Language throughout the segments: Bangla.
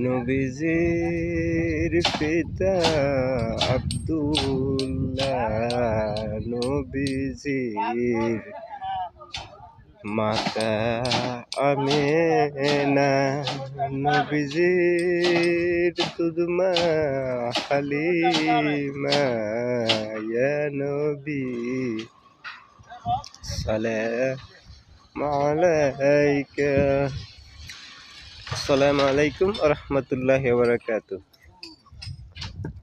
নবীজির পিতা আব্দুল্লাহ, নবীজির মাতা আমেনা, নবীজির দুধমা হালিমা, ইয়া নবী সালাম আলাইকা। আসসালামু আলাইকুম রহমতুল্লাহি ওয়া বারাকাতুহু।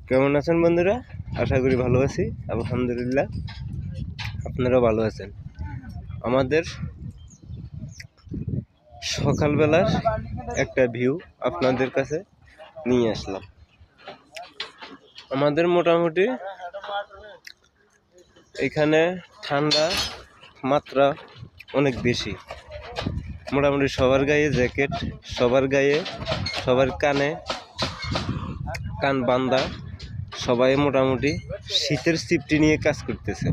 কেমন আছেন বন্ধুরা? আশা করি ভালো আছি, আলহামদুলিল্লাহ। আপনারাও ভালো আছেন। আমাদের সকালবেলার একটা ভিউ আপনাদের কাছে নিয়ে আসলাম। আমাদের মোটামুটি এখানে ঠান্ডা মাত্রা অনেক বেশি। মোটামুটি সবার গায়ে জ্যাকেট, সবার গায়ে, সবার কানে কান বান্দা, সবাই মোটামুটি শীতের সিফটি নিয়ে কাজ করতেছে।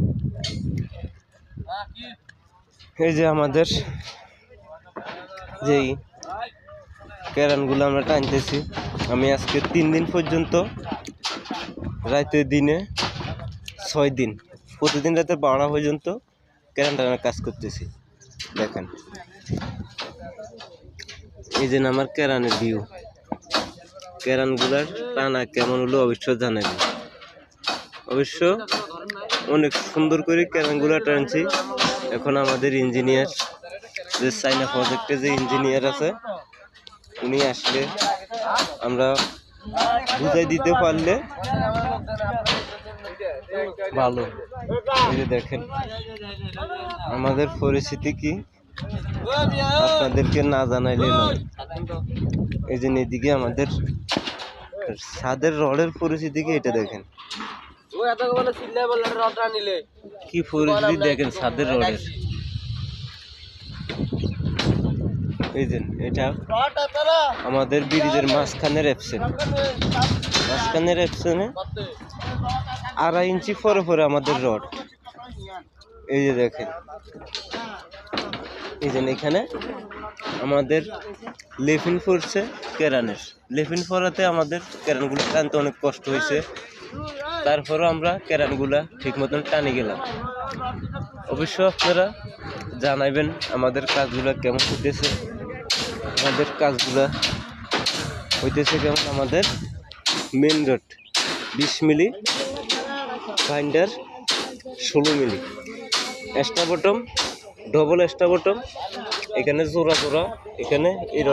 এই যে আমাদের যেই ক্যারানগুলো আমরা টানতেছি, আমি আজকে 3 দিন পর্যন্ত রাতে দিনে 6 দিন প্রতিদিন রাতে 12টা পর্যন্ত ক্যারান টানার কাজ করতেছি। দেখেন এই যে আমার ক্যারানের ভিউ। ক্যারানগুলার টানা কেমন হলো অবশ্য জানাবেন। অবশ্য অনেক সুন্দর করে ক্যারানগুলা টানছি। এখন আমাদের ইঞ্জিনিয়ার, যে চাইনা প্রজেক্টে যে ইঞ্জিনিয়ার আছে, উনি আসলে আমরা বুঝাই দিতে পারলে ভালো। এই যে দেখেন আমাদের পরিস্থিতি কি, আপনাদেরকে না জানাইলে নয়। এই যে এদিকে আমাদের ছাদের রডের পরিস্থিতি কি, এটা দেখেন কি পরিস্থিতি, দেখেন ছাদের রডের। এই যে এটা আমাদের ব্রিজের মাঝখানের অ্যাপসেন, মাঝখানের অ্যাপসেনে 2.5 ইঞ্চি পরে পরে আমাদের রড। এই যে দেখেন, এই যে এখানে আমাদের লেফিন পড়ছে ক্যারানের। লেফিন পড়াতে আমাদের ক্যারানগুলো টানতে অনেক কষ্ট হয়েছে। তারপরও আমরা ক্যারানগুলা ঠিক মতন টানি গেলাম। অবশ্য আপনারা জানাইবেন আমাদের কাজগুলা কেমন হইতেছে, আমাদের কাজগুলা হইতেছে কেমন। আমাদের main road 20 milli, binder 16 milli, extra bottom, double extra bottom, এখানে জোড়া জোড়া, এখানে এই